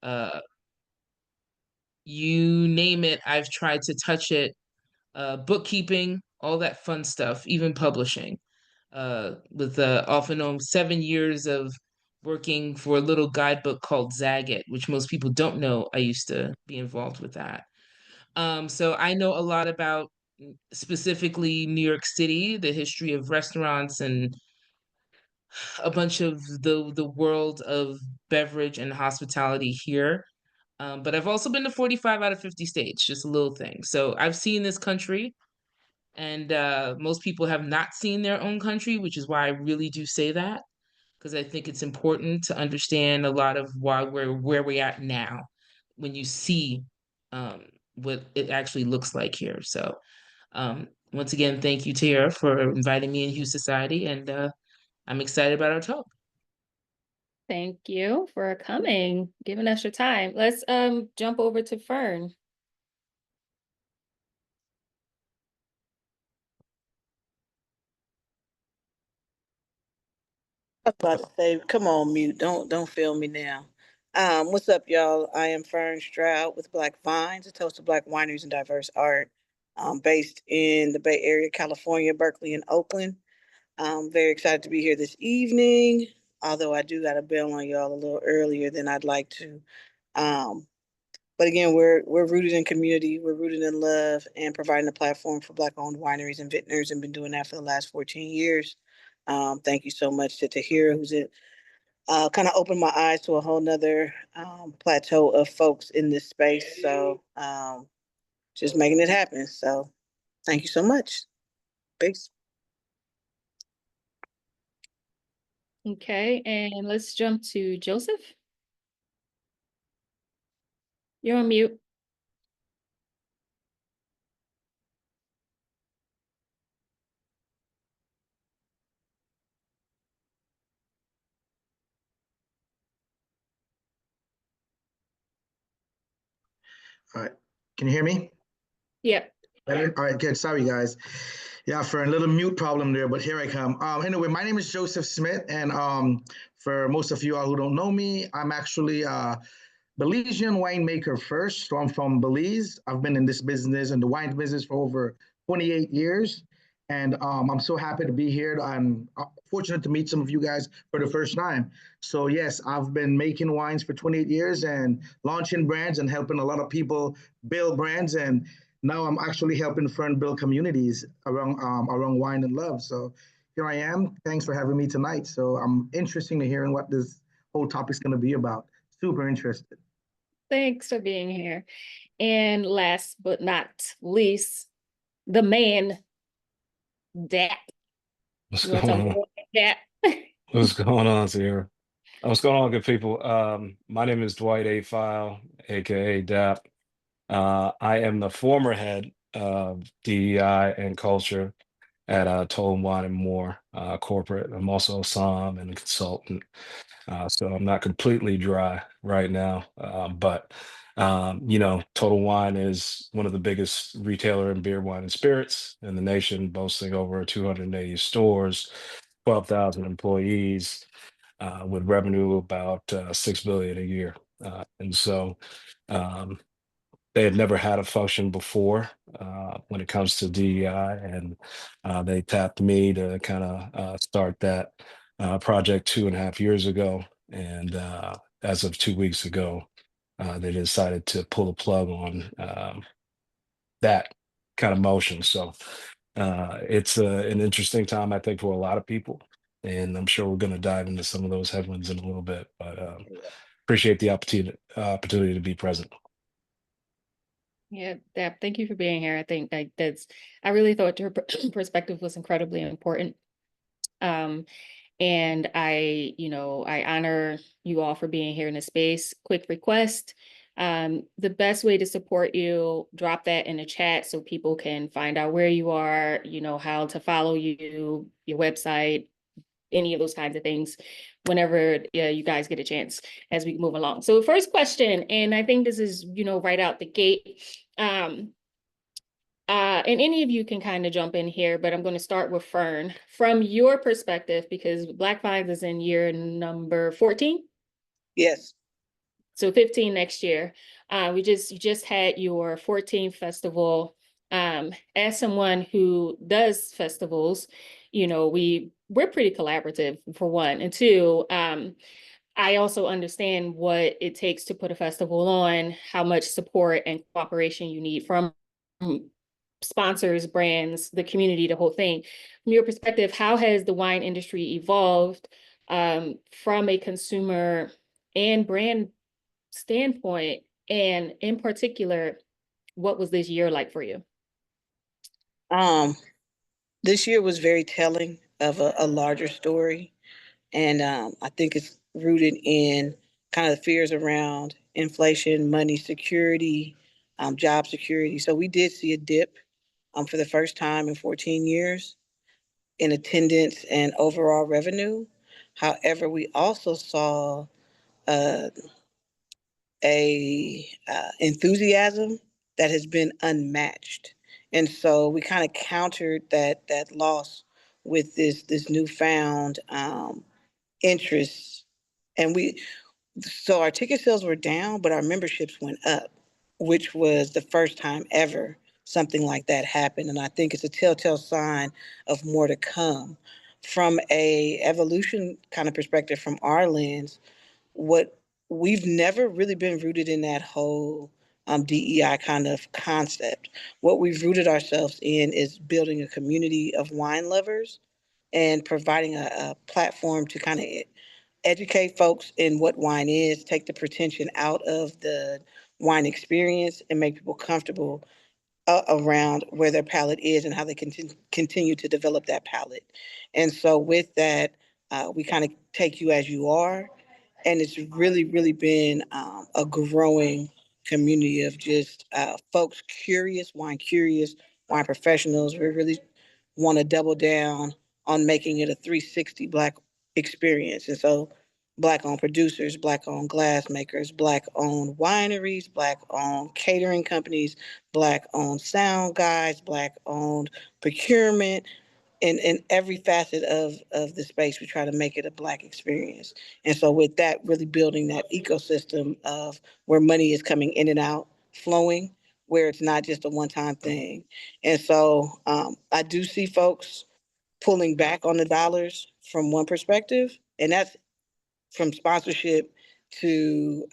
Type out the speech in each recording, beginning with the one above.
Uh, you name it, I've tried to touch it. Bookkeeping, all that fun stuff, even publishing. With off and on 7 years of working for a little guidebook called Zagat, which most people don't know. I used to be involved with that. So I know a lot about specifically New York City, the history of restaurants, and a bunch of the world of beverage and hospitality here. But I've also been to 45 out of 50 states, just a little thing. So I've seen this country, and most people have not seen their own country, which is why I really do say that, because I think it's important to understand a lot of why we're where we're at now when you see um, what it actually looks like here. So once again, thank you, Tara, for inviting me in Hue Society, and I'm excited about our talk. Thank you for coming, giving us your time. Let's jump over to Fern. I was about to say, come on, mute. Don't fail me now. What's up, y'all? I am Fern Stroud with Black Vines, a toast of Black wineries and diverse art. Based in the Bay Area, California, Berkeley, and Oakland. I'm very excited to be here this evening. Although I do got to bail on y'all a little earlier than I'd like to. Um, but again, we're rooted in community, we're rooted in love, and providing a platform for Black-owned wineries and vintners, and been doing that for the last 14 years. Thank you so much to Tahiirah, who's it kind of opened my eyes to a whole nother plateau of folks in this space. So just making it happen. So thank you so much. Peace. Okay, and let's jump to Joseph. You're on mute. All right. Can you hear me? Yeah. Better? All right, good. Sorry, guys. Yeah, for a little mute problem there, but here I come. Anyway, my name is Joseph Smith, and for most of you all who don't know me, I'm actually a Belizean winemaker first. So I'm from Belize. I've been in this business, in the wine business, for over 28 years. And I'm so happy to be here. I'm fortunate to meet some of you guys for the first time. So yes, I've been making wines for 28 years and launching brands and helping a lot of people build brands. And now I'm actually helping Fern build communities around wine and love. So here I am. Thanks for having me tonight. So I'm interested to hearing what this whole topic's going to be about. Super interested. Thanks for being here. And last but not least, the man, Dap. What's You want to going tell on? me Dap? What's going on, Tahiirah? What's going on, good people? My name is Dwight A. File, aka DAP. I am the former head of DEI and culture at Toll Wine and More corporate. I'm also a SOM and a consultant. So I'm not completely dry right now, but Total Wine is one of the biggest retailer in beer, wine, and spirits in the nation, boasting over 280 stores, 12,000 employees, with revenue about $6 billion a year. And so um, they had never had a function before when it comes to DEI, and they tapped me to kind of start that project 2.5 years ago. And as of 2 weeks ago, they decided to pull the plug on that kind of motion. So it's an interesting time, I think, for a lot of people. And I'm sure we're going to dive into some of those headwinds in a little bit, but appreciate the opportunity to be present. Yeah, Dap, thank you for being here. I think I really thought your perspective was incredibly important. And I honor you all for being here in the space. Quick request. The best way to support you, drop that in the chat so people can find out where you are, how to follow you, your website, any of those kinds of things whenever you guys get a chance as we move along. So first question, and I think this is, right out the gate. And any of you can kind of jump in here, but I'm going to start with Fern. From your perspective, because Black Vines is in year number 14? Yes. So 15 next year. You just had your 14th festival. As someone who does festivals, you know, we're pretty collaborative for one, and two, I also understand what it takes to put a festival on, how much support and cooperation you need from sponsors, brands, the community, the whole thing. From your perspective, how has the wine industry evolved from a consumer and brand standpoint? And in particular, what was this year like for you? Um, this year was very telling of a larger story. And I think it's rooted in kind of the fears around inflation, money security, job security. So we did see a dip for the first time in 14 years in attendance and overall revenue. However, we also saw uh, a enthusiasm that has been unmatched, and so we kind of countered that loss with this newfound interest. And so our ticket sales were down, but our memberships went up, which was the first time ever something like that happened. And I think it's a telltale sign of more to come. From a evolution kind of perspective, from our lens, what we've never really been rooted in that whole DEI kind of concept. What we've rooted ourselves in is building a community of wine lovers and providing a platform to kind of educate folks in what wine is, take the pretension out of the wine experience, and make people comfortable around where their palate is and how they continue to develop that palate. And so, with that, we kind of take you as you are. And it's really, really been a growing community of just folks curious, wine professionals. We really want to double down on making it a 360 Black experience. And so, Black owned producers, Black owned glass makers, Black owned wineries, Black owned catering companies, Black owned sound guys, Black owned procurement. In every facet of the space, we try to make it a Black experience. And so, with that, really building that ecosystem of where money is coming in and out, flowing, where it's not just a one time thing. And so, I do see folks pulling back on the dollars from one perspective, and that's from sponsorship to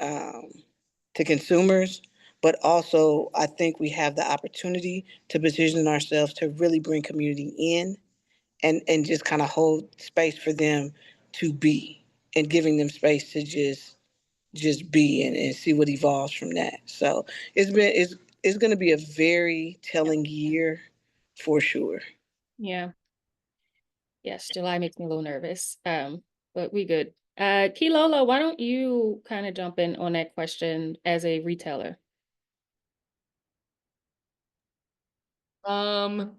to consumers. But also, I think we have the opportunity to position ourselves to really bring community in and just kind of hold space for them to be, and giving them space to just be and see what evolves from that. So it's going to be a very telling year for sure. Yeah. Yes, July makes me a little nervous. But we good. Kilola, why don't you kind of jump in on that question as a retailer? Um,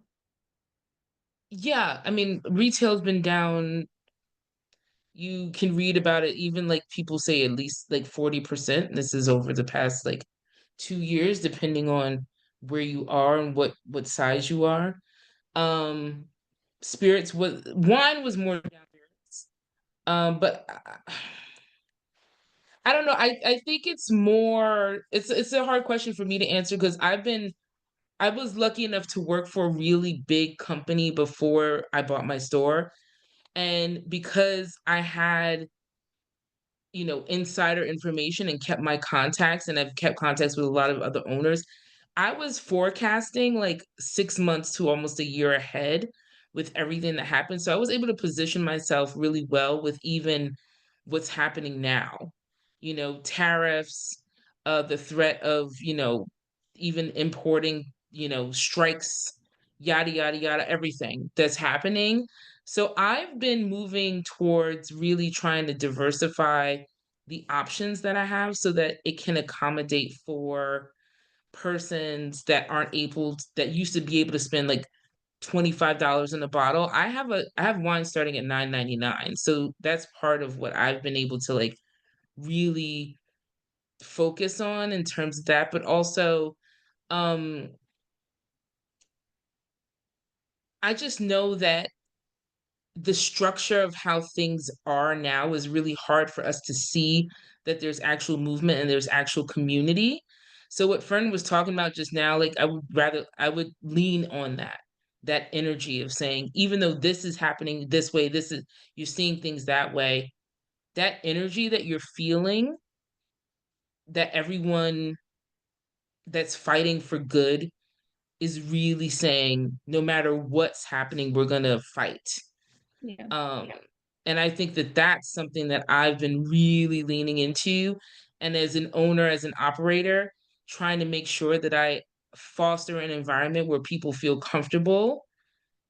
yeah, I mean, retail's been down. You can read about it, even like people say at least like 40%. This is over the past like 2 years, depending on where you are and what size you are. Um, spirits was wine was more down. But I don't know. I think it's more. It's a hard question for me to answer because I was lucky enough to work for a really big company before I bought my store, and because I had insider information and kept my contacts, and I've kept contacts with a lot of other owners. I was forecasting like 6 months to almost a year ahead with everything that happened. So I was able to position myself really well with even what's happening now. Tariffs, the threat of, even importing, strikes, yada, yada, yada, everything that's happening. So I've been moving towards really trying to diversify the options that I have so that it can accommodate for persons that aren't that used to be able to spend like $25 in a bottle. I have wine starting at $9.99. So that's part of what I've been able to like really focus on in terms of that, but also um I just know that the structure of how things are now is really hard for us to see that there's actual movement and there's actual community. So what Fern was talking about just now, like I would lean on that energy of saying, even though this is happening this way, this is you're seeing things that way, that energy that you're feeling, that everyone that's fighting for good is really saying, no matter what's happening, we're gonna fight. Yeah. Um, and I think that that's something that I've been really leaning into. And as an owner, as an operator, trying to make sure that I foster an environment where people feel comfortable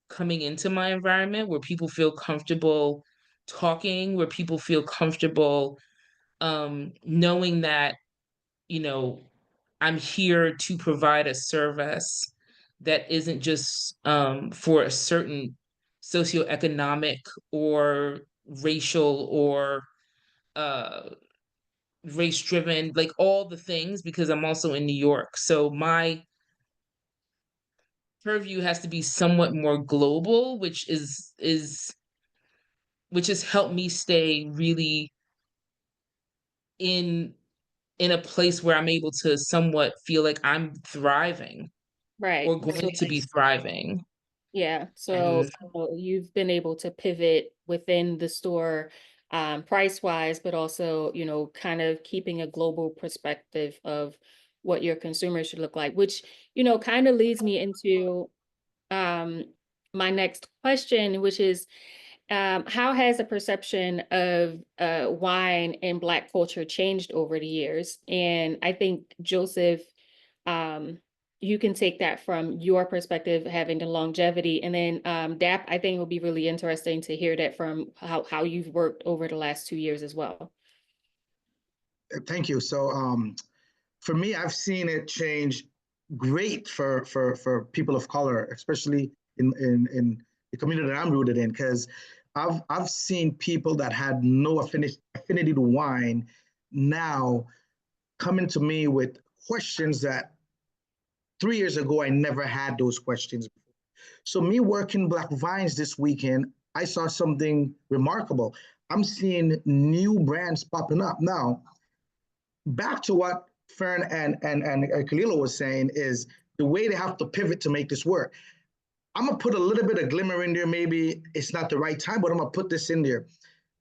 coming into my environment, where people feel comfortable talking, where people feel comfortable knowing that, you know, I'm here to provide a service that isn't just for a certain socioeconomic or racial or uh, race driven, like all the things, because I'm also in New York. So my purview has to be somewhat more global, which has helped me stay really in in a place where I'm able to somewhat feel like I'm thriving Right. or So going to be thriving. yeah, so And you've been able to pivot within the store, price wise, but also, kind of keeping a global perspective of what your consumers should look like, which, kind of leads me into um, my next question, which is how has the perception of wine and Black culture changed over the years? And I think Joseph, um, you can take that from your perspective, having the longevity, and then Dap, I think it would be really interesting to hear that from how you've worked over the last 2 years as well. Thank you. So for me, I've seen it change great for people of color, especially in the community that I'm rooted in, because I've seen people that had no affinity to wine now coming to me with questions that 3 years ago I never had those questions. So me working Black Vines this weekend, I saw something remarkable. I'm seeing new brands popping up now. Back to what Fern and Kalila was saying is the way they have to pivot to make this work. I'm gonna put a little bit of glimmer in there. Maybe it's not the right time, but I'm gonna put this in there.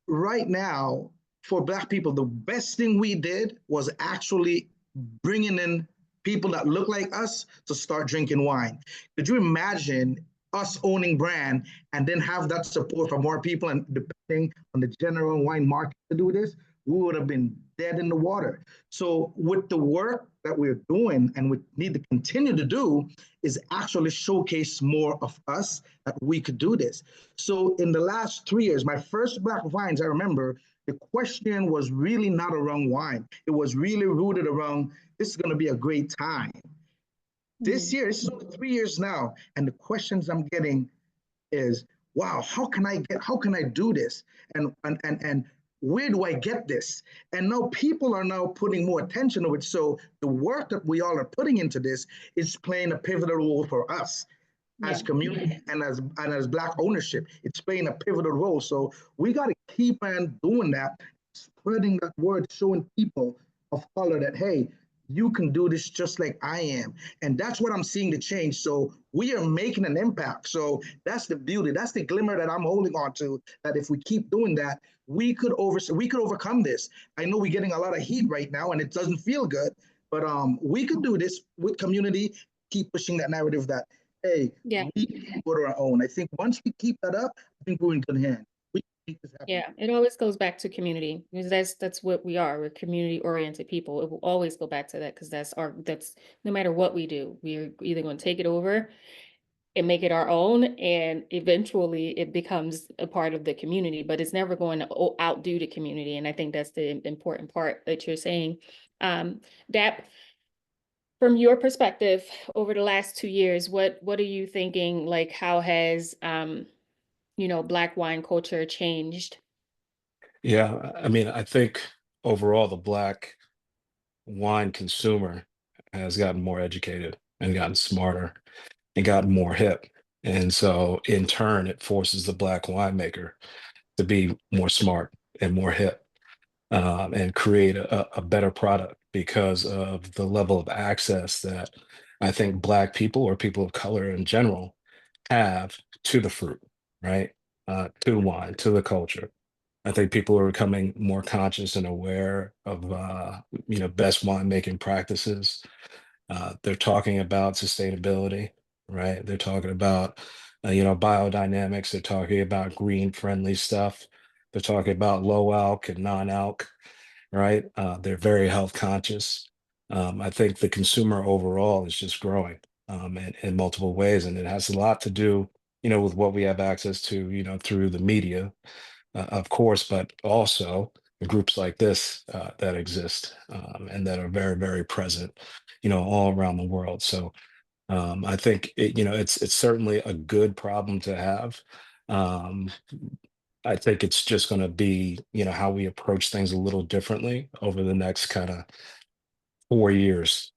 Right now, for Black people, the best thing we did was actually bringing in people that look like us to start drinking wine. Could you imagine us owning brand and then have that support from more people, and depending on the general wine market to do this, we would have been dead in the water. So with the work that we're doing and we need to continue to do is actually showcase more of us that we could do this. So in the last 3 years, my first Black Vines, I remember the question was really not around wine. It was really rooted around this is going to be a great time. This year, this is only 3 years now, and the questions I'm getting is, wow, how can I do this? And where do I get this? And now people are now putting more attention to it. So the work that we all are putting into this is playing a pivotal role for us as Yeah. community and as Black ownership. It's playing a pivotal role. So we got to keep on doing that, spreading that word, showing people of color that, hey, you can do this just like I am. And that's what I'm seeing the change. So we are making an impact. So that's the beauty. That's the glimmer that I'm holding on to, that if we keep doing that, we could overcome this. I know we're getting a lot of heat right now and it doesn't feel good, but we could do this with community, keep pushing that narrative that, hey, Yeah. we can go to our own. I think once we keep that up, I think we're in good hands. We can make this happen. Yeah, it always goes back to community, because that's what we are. We're community oriented people. It will always go back to that, because that's no matter what we do, we're either going to take it over and make it our own, and eventually it becomes a part of the community, but it's never going to outdo the community. And I think that's the important part that you're saying. Dap, from your perspective, over the last 2 years, what are you thinking? Like, how has Black wine culture changed? Yeah, I mean, I think overall the Black wine consumer has gotten more educated and gotten smarter and gotten more hip. And so in turn, it forces the Black winemaker to be more smart and more hip, and create a better product because of the level of access that I think Black people or people of color in general have to the fruit, right? To wine, to the culture. I think people are becoming more conscious and aware of best winemaking practices. They're talking about sustainability, right? They're talking about biodynamics. They're talking about green friendly stuff. They're talking about low alc and non alc, right? They're very health conscious. I think the consumer overall is just growing in multiple ways, and it has a lot to do, with what we have access to, through the media, of course, but also groups like this that exist and that are very, very present, all around the world. So I think it's certainly a good problem to have. Um, I think it's just going to be, how we approach things a little differently over the next kind of 4 years,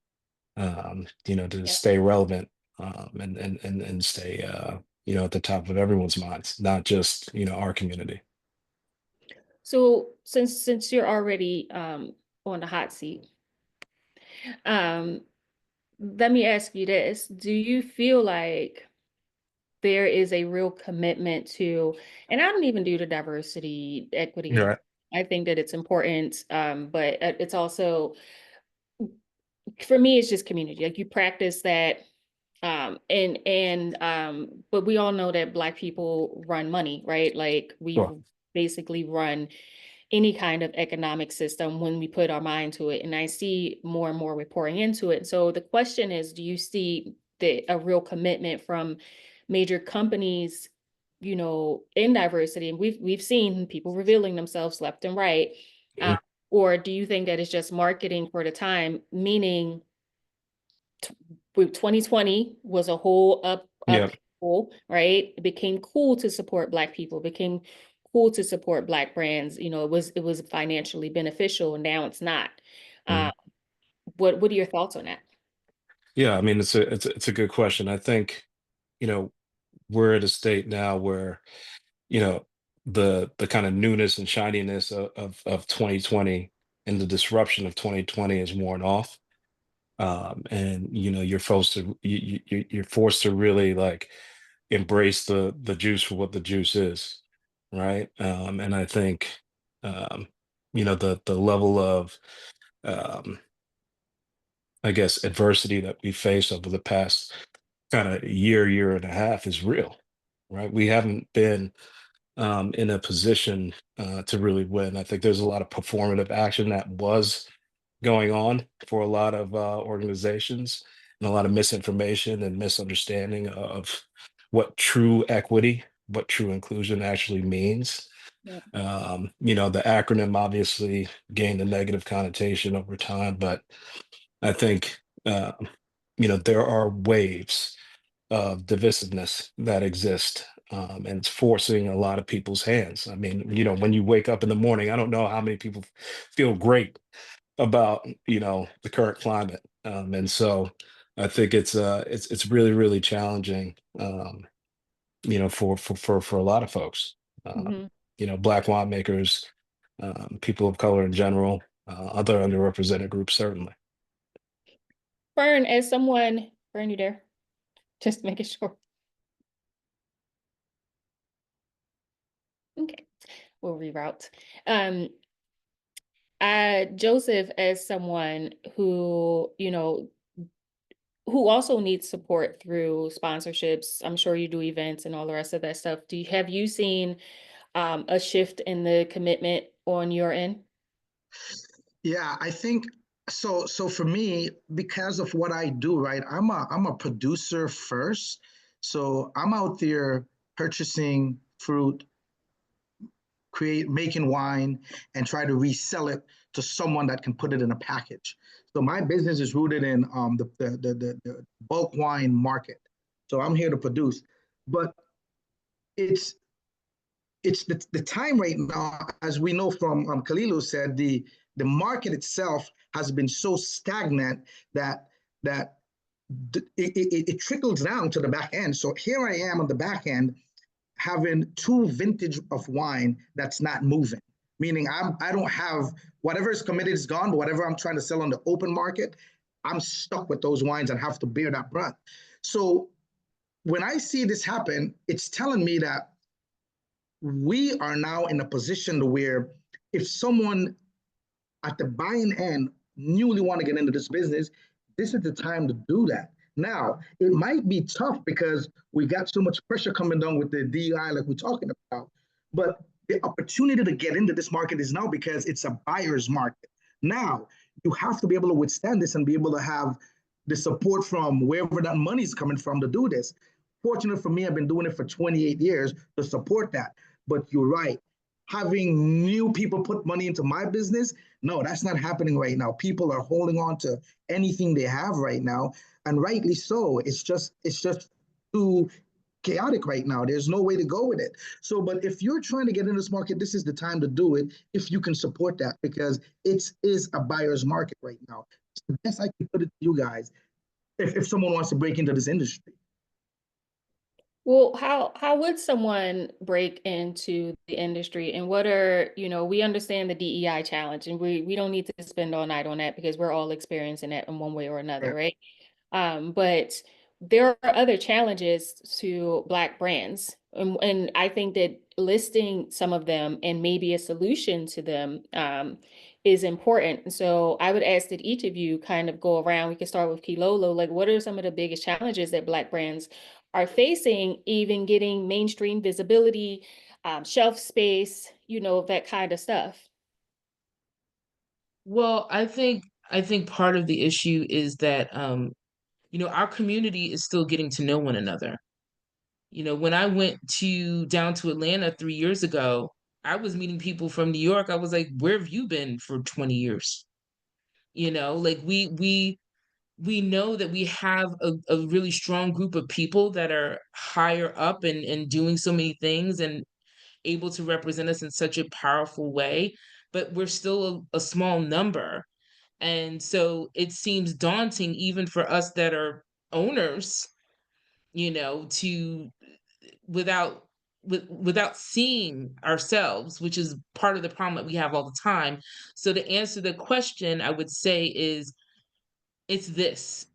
to Yeah. stay relevant and stay, at the top of everyone's minds, not just, our community. So since you're already on the hot seat, um, let me ask you this. Do you feel like there is a real commitment to, and I don't even do the diversity, equity. Right. I think that it's important, but it's also, for me, it's just community. Like you practice that, but we all know that Black people run money, right? Like we Sure. basically run any kind of economic system when we put our mind to it. And I see more and more reporting into it. So the question is, do you see a real commitment from major companies, in diversity? And we've seen people revealing themselves left and right. Mhm. Or do you think that it's just marketing for the time, meaning 2020 was a whole Yeah. upheaval, right? It became cool to support Black people, it became cool to support Black brands. It was financially beneficial, and now it's not. Uh, Mhm. what are your thoughts on that? Yeah. I mean, it's a good question. I think, you know, we're at a state now where, you know, the kind of newness and shininess of 2020 and the disruption of 2020 is worn off. And you're forced to really like embrace the juice for what the juice is, right? And I think the level of um, I guess adversity that we face over the past kind of year and a half is real, right? We haven't been in a position to really win. I think there's a lot of performative action that was going on for a lot of organizations, and a lot of misinformation and misunderstanding of what true equity, what true inclusion actually means. Yeah. The acronym obviously gained a negative connotation over time, but I think there are waves of divisiveness that exist, and it's forcing a lot of people's hands. I mean, when you wake up in the morning, I don't know how many people feel great about the current climate, and so I think it's really really challenging, for a lot of folks, uh, Mhm. Black winemakers, people of color in general, other underrepresented groups certainly. Fern, you there? Just making sure. Okay, we'll reroute. Um, Joseph, as someone who also needs support through sponsorships, I'm sure you do events and all the rest of that stuff. Have you seen a shift in the commitment on your end? Yeah, I think so. So for me, because of what I do, right, I'm a producer first. So I'm out there purchasing fruit, making wine, and try to resell it to someone that can put it in a package. So my business is rooted in the bulk wine market. So I'm here to produce, but it's the time right now, as we know from Kalilu said, the market itself has been so stagnant that it trickles down to the back end. So here I am on the back end having two vintage of wine that's not moving. Meaning I don't have whatever is committed is gone, but whatever I'm trying to sell on the open market, I'm stuck with those wines and have to bear that brunt. So when I see this happen, it's telling me that we are now in a position where if someone at the buying end newly want to get into this business, this is the time to do that. Now, it might be tough because we got so much pressure coming down with the DEI, like we're talking about, but the opportunity to get into this market is now because it's a buyer's market. Now, you have to be able to withstand this and be able to have the support from wherever that money is coming from to do this. Fortunate for me, I've been doing it for 28 years to support that. But you're right. Having new people put money into my business, no, that's not happening right now. People are holding on to anything they have right now, and rightly so. It's just too chaotic right now. There's no way to go with it. So, but if you're trying to get in this market, this is the time to do it if you can support that because it is a buyer's market right now. It's the best I can put it to you guys if someone wants to break into this industry. Well, how would someone break into the industry and what are, we understand the DEI challenge and we don't need to spend all night on that because we're all experiencing that in one way or another, right? But there are other challenges to Black brands. And I think that listing some of them and maybe a solution to them is important. So I would ask that each of you kind of go around. We can start with Kilolo. Like, what are some of the biggest challenges that Black brands are facing, even getting mainstream visibility, shelf space, that kind of stuff? Well, I think part of the issue is that our community is still getting to know one another. When I went down to Atlanta 3 years ago, I was meeting people from New York. I was like, "Where have you been for 20 years?" Like we know that we have a really strong group of people that are higher up and doing so many things and able to represent us in such a powerful way, but we're still a small number. And so it seems daunting even for us that are owners, to without without seeing ourselves, which is part of the problem that we have all the time. So to answer the question, I would say is it's this.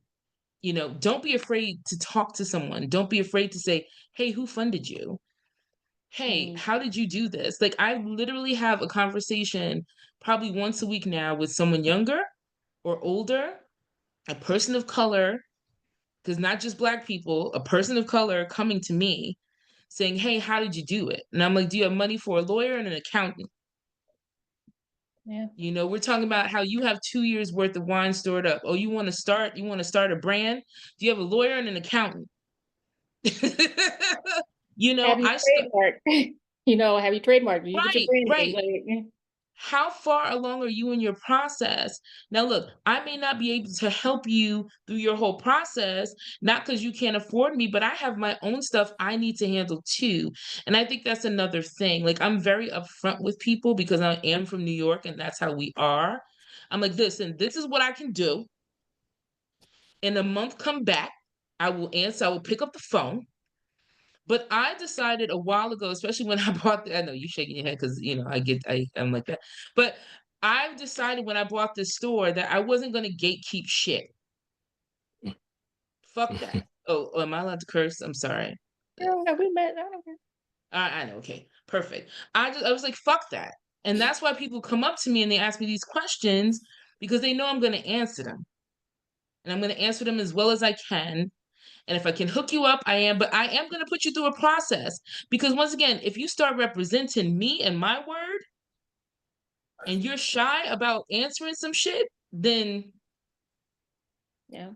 Don't be afraid to talk to someone. Don't be afraid to say, "Hey, who funded you? Hey, Mm, how did you do this?" Like I literally have a conversation probably once a week now with someone younger or older, a person of color, because not just Black people, a person of color coming to me saying, "Hey, how did you do it?" And I'm like, "Do you have money for a lawyer and an accountant?" yeah. We're talking about how you have 2 years worth of wine stored up. Oh, you want to start a brand? Do you have a lawyer and an accountant? Have you I st- trademarked? Have you trademarked? Do you get your right, branding? right. Like, How far along are you in your process? Now, look, I may not be able to help you through your whole process, not because you can't afford me, but I have my own stuff I need to handle too. And I think that's another thing. Like, I'm very upfront with people because I am from New York and that's how we are. I'm like, listen, this is what I can do. In a month, come back. I will answer, I will pick up the phone. But I decided a while ago, especially when I bought I know you shaking your head because I'm like that. But I've decided when I bought this store that I wasn't gonna gatekeep shit. Fuck that. Oh, am I allowed to curse? I'm sorry. have we met? I don't care. I know, okay, perfect. I was like, fuck that. And that's why people come up to me and they ask me these questions because they know I'm gonna answer them. And I'm gonna answer them as well as I can. And if I can hook you up, I am, but I am going to put you through a process because once again, if you start representing me and my word and you're shy about answering some shit, then Yeah.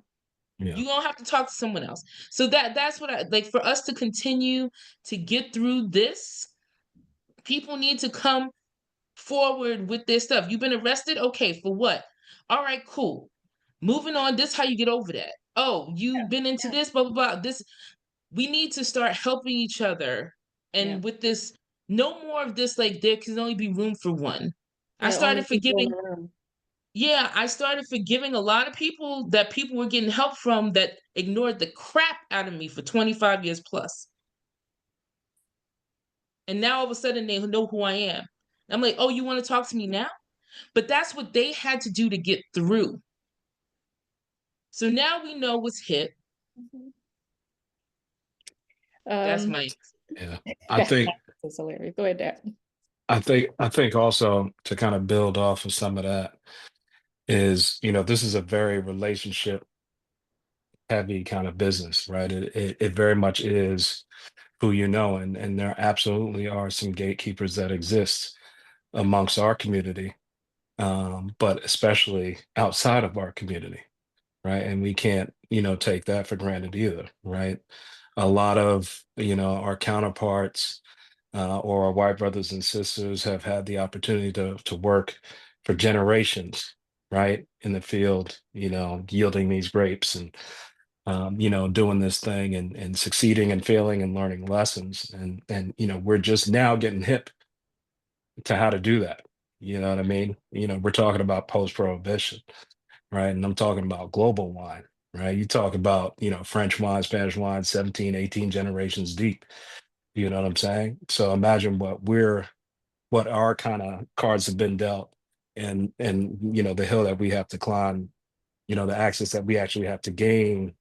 Yeah. you're going to have to talk to someone else. So that's what I like for us to continue to get through this. People need to come forward with their stuff. You've been arrested? Okay, for what? All right, cool. Moving on, this how you get over that. Oh, you've been into this, blah, blah, blah. This we need to start helping each other. Yeah. And with this, no more of this, like there can only be room for one. I Yeah. Only started people in forgiving, the room. Yeah, I started forgiving a lot of people that people were getting help from that ignored the crap out of me for 25 years plus. And now all of a sudden they know who I am. I'm like, oh, you want to talk to me now? But that's what they had to do to get through. So now we know what's hit. That's Um, my Yeah. I think that's hilarious. Go ahead, Dad. I think also to kind of build off of some of that is, this is a very relationship heavy kind of business, right? It very much is who you know, and there absolutely are some gatekeepers that exist amongst our community, but especially outside of our community, right? And we can't, take that for granted either, right? A lot of, our counterparts or our white brothers and sisters have had the opportunity to work for generations, right, in the field, yielding these grapes and doing this thing and succeeding and failing and learning lessons. And we're just now getting hip to how to do that. You know what I mean? We're talking about post-prohibition, right? And I'm talking about global wine, right? You talk about, French wine, Spanish wine, 17, 18 generations deep. You know what I'm saying? So imagine what our kind of cards have been dealt and the hill that we have to climb, the access that we actually have to gain,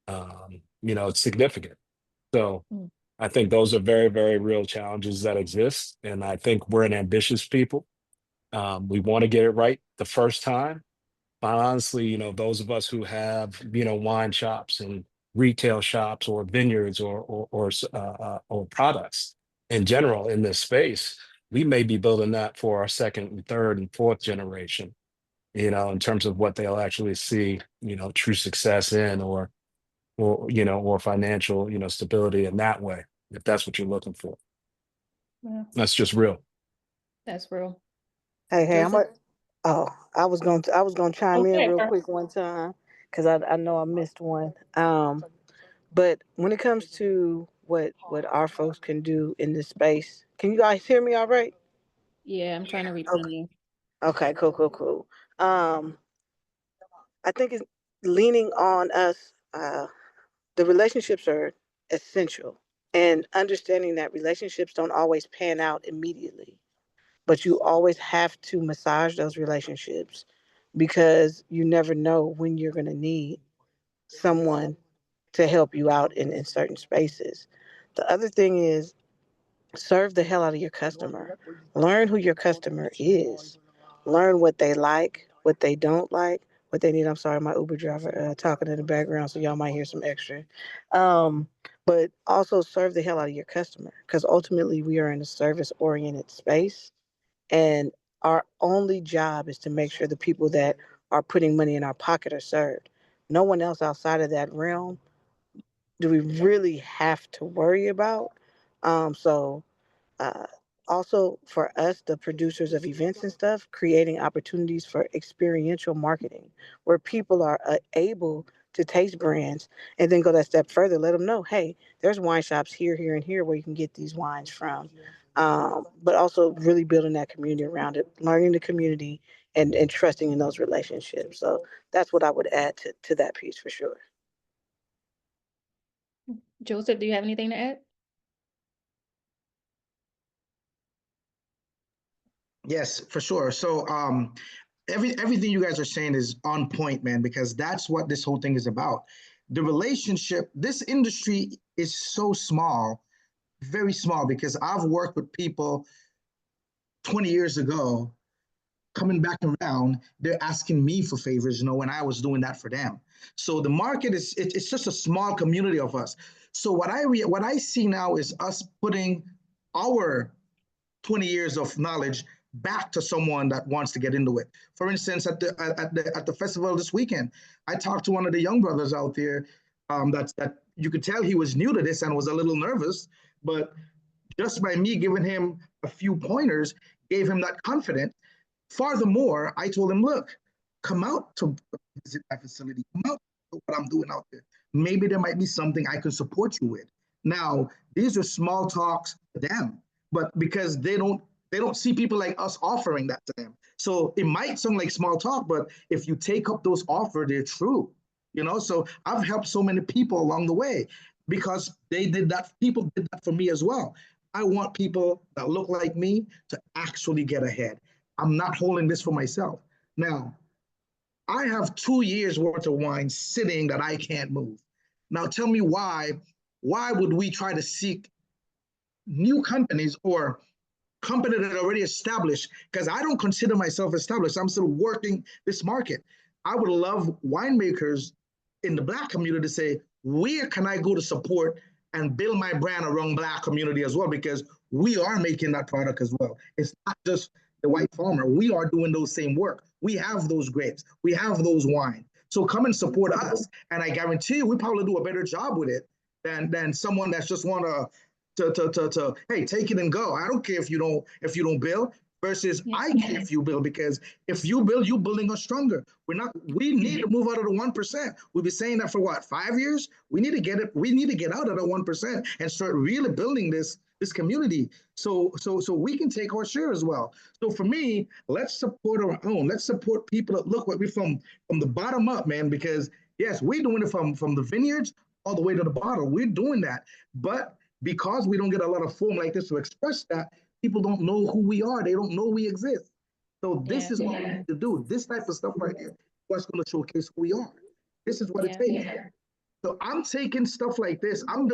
it's significant. So Mm. I think those are very, very real challenges that exist. And I think we're an ambitious people. We want to get it right the first time. But honestly, those of us who have, wine shops and retail shops or vineyards or products in general in this space, we may be building that for our second and third and fourth generation, in terms of what they'll actually see, true success in or financial, stability in that way, if that's what you're looking for. Yeah, That's just real. that's real. Hey, Joseph? I was gonna chime in Okay. real quick one time because I know I missed one. But when it comes to what our folks can do in this space, can you guys hear me all right? Yeah, I'm trying to Okay. repeat you. Okay, cool. Um, I think it's leaning on us. The relationships are essential, and understanding that relationships don't always pan out immediately, but you always have to massage those relationships because you never know when you're going to need someone to help you out in certain spaces. The other thing is serve the hell out of your customer. Learn who your customer is. Learn what they like, what they don't like, what they need. I'm sorry, my Uber driver talking in the background, so y'all might hear some extra. Um, but also serve the hell out of your customer because ultimately we are in a service oriented space. And our only job is to make sure the people that are putting money in our pocket are served. No one else outside of that realm do we really have to worry about. So uh, also for us, the producers of events and stuff, creating opportunities for experiential marketing where people are able to taste brands and then go that step further. Let them know, hey, there's wine shops here, here, and here where you can get these wines from. But also really building that community around it, learning the community and trusting in those relationships. So that's what I would add to that piece for sure. Joseph, do you have anything to add? Yes, for sure. So everything you guys are saying is on point, man, because that's what this whole thing is about. The relationship, this industry is so small, very small, because I've worked with people 20 years ago coming back around, they're asking me for favors, when I was doing that for them. So the market it's just a small community of us. So what I see now is us putting our 20 years of knowledge back to someone that wants to get into it. For instance, at the festival this weekend, I talked to one of the young brothers out there. That you could tell he was new to this and was a little nervous, but just by me giving him a few pointers, gave him that confidence. Furthermore, I told him, look, come out to visit my facility, come out to what I'm doing out there. Maybe there might be something I can support you with. Now, these are small talks to them, but because they don't see people like us offering that to them. So it might sound like small talk, but if you take up those offers, they're true. So I've helped so many people along the way because they did that. People did that for me as well. I want people that look like me to actually get ahead. I'm not holding this for myself. Now, I have 2 years worth of wine sitting that I can't move. Now tell me why would we try to seek new companies or company that are already established? Because I don't consider myself established. I'm still working this market. I would love winemakers in the Black community to say, where can I go to support and build my brand around Black community as well? Because we are making that product as well. It's not just the white farmer. We are doing those same work. We have those grapes. We have those wine. So come and support us. And I guarantee you, we probably do a better job with it than someone that's just want to hey, take it and go. I don't care if you don't build versus I care if you build, because if you build, you building us stronger. We need to move out of the 1%. We've been saying that for what, 5 years? We need to get out of the 1% and start really building this community so we can take our share as well. So for me, let's support our own. Let's support people that look like we from the bottom up, man, because yes, we're doing it from the vineyards all the way to the bottom. We're doing that. But because we don't get a lot of forum like this to express that, people don't know who we are. They don't know we exist. So this is what we need to do. This type of stuff right here, what's going to showcase who we are. This is what it takes. So I'm taking stuff like this. I'm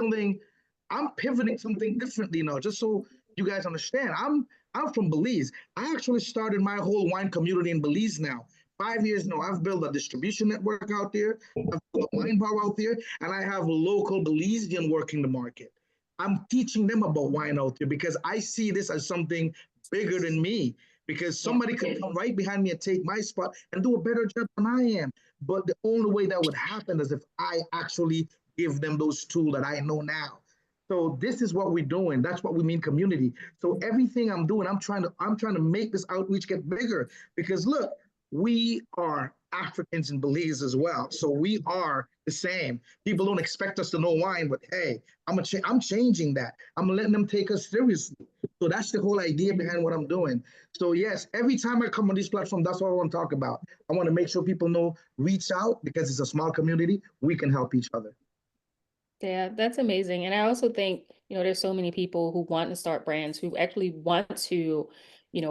pivoting something differently now, just so you guys understand. I'm from Belize. I actually started my whole wine community in Belize now. 5 years now. I've built a distribution network out there. I've built a wine bar out there, and I have local Belizean working the market. I'm teaching them about wine out there because I see this as something bigger than me, because somebody could come right behind me and take my spot and do a better job than I am. But the only way that would happen is if I actually give them those tools that I know now. So this is what we're doing. That's what we mean community. So everything I'm doing, I'm trying to make this outreach get bigger, because look, we are Africans in Belize as well. So we are the same. People don't expect us to know wine, but hey, I'm changing that. I'm letting them take us seriously. So that's the whole idea behind what I'm doing. So yes, every time I come on this platform, that's what I want to talk about. I want to make sure people know, reach out, because it's a small community. We can help each other. Yeah, that's amazing. And I also think, there's so many people who want to start brands, who actually want to,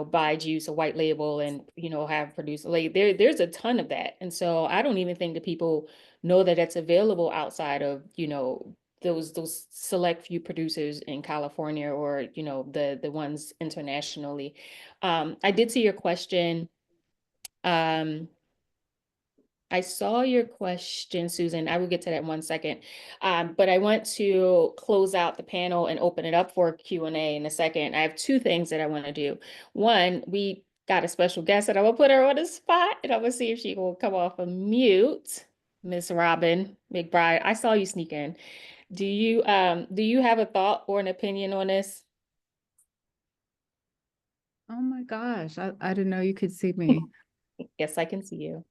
buy juice, a white label, and, have produced, like there's a ton of that. And so I don't even think that people know that it's available outside of, those select few producers in California, or, the ones internationally. I did see your question. I saw your question, Susan. I will get to that in 1 second. But I want to close out the panel and open it up for Q&A in a second. I have 2 things that I want to do. One, we got a special guest and I will put her on the spot, and I'm gonna see if she will come off of mute. Miss Robin McBride, I saw you sneak in. Do you have a thought or an opinion on this? Oh my gosh, I didn't know you could see me. Yes, I can see you.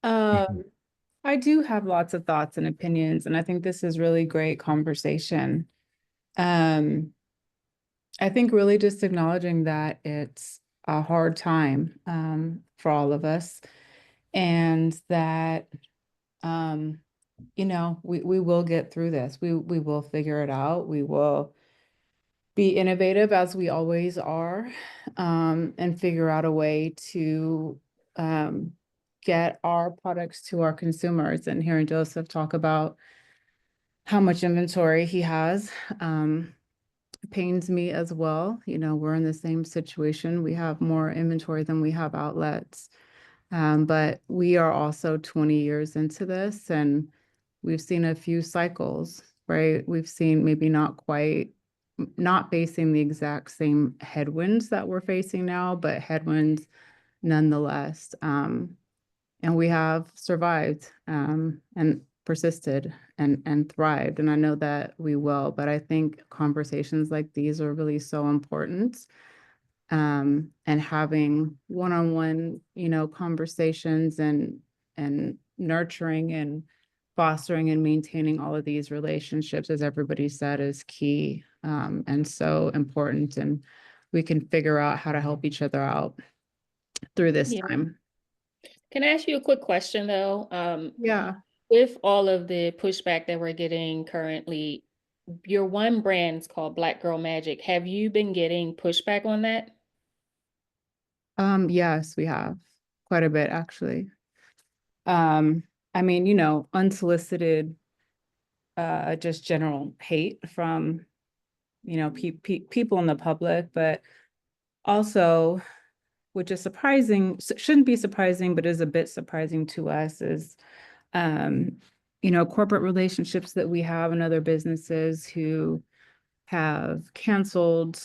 I do have lots of thoughts and opinions, and I think this is really great conversation. I think really just acknowledging that it's a hard time for all of us, and that we will get through this. We will figure it out. We will be innovative as we always are, and figure out a way to get our products to our consumers. And hearing Joseph talk about how much inventory he has pains me as well. We're in the same situation. We have more inventory than we have outlets. But we are also 20 years into this, and we've seen a few cycles, right? We've seen maybe not facing the exact same headwinds that we're facing now, but headwinds nonetheless. And we have survived and persisted and thrived. And I know that we will, but I think conversations like these are really so important. And having one-on-one, conversations and nurturing and fostering and maintaining all of these relationships, as everybody said, is key and so important. And we can figure out how to help each other out. through this Yeah. time. Can I ask you a quick question though? Yeah. With all of the pushback that we're getting currently, your one brand is called Black Girl Magic. Have you been getting pushback on that? Yes, we have quite a bit actually. I mean, unsolicited, just general hate from, people in the public, but also, which is surprising, shouldn't be surprising, but is a bit surprising to us, is, um, corporate relationships that we have in other businesses who have canceled,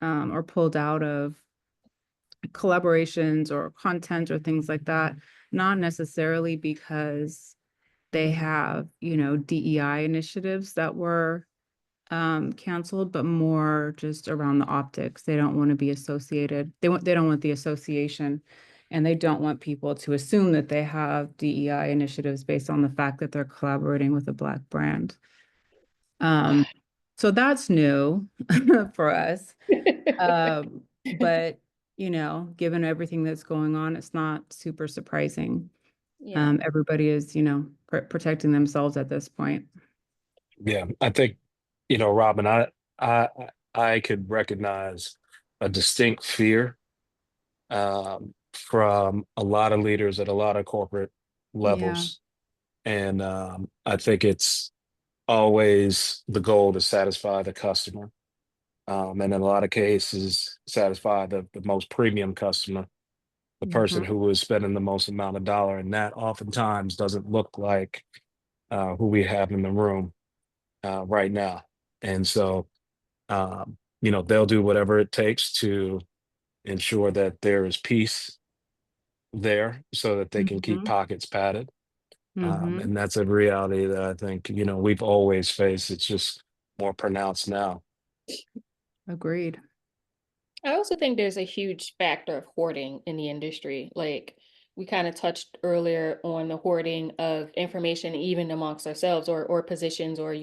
or pulled out of collaborations or content or things like that, not necessarily because they have, DEI initiatives that were canceled, but more just around the optics. They don't want to be associated. They don't want the association, and they don't want people to assume that they have DEI initiatives based on the fact that they're collaborating with a Black brand. So that's new for us. But given everything that's going on, it's not super surprising. Yeah. Everybody is, protecting themselves at this point. Yeah, I think, Robin, I I could recognize a distinct fear from a lot of leaders at a lot of corporate Yeah. levels. And I think it's always the goal to satisfy the customer. And in a lot of cases, satisfy the most premium customer, the person Mhm. who is spending the most amount of dollar. And that oftentimes doesn't look like who we have in the room right now. And so, they'll do whatever it takes to ensure that there is peace there so that they can keep Mhm. pockets padded. Mhm. And that's a reality that I think, we've always faced. It's just more pronounced now. Agreed. I also think there's a huge factor of hoarding in the industry. Like we kind of touched earlier on the hoarding of information, even amongst ourselves or positions, or,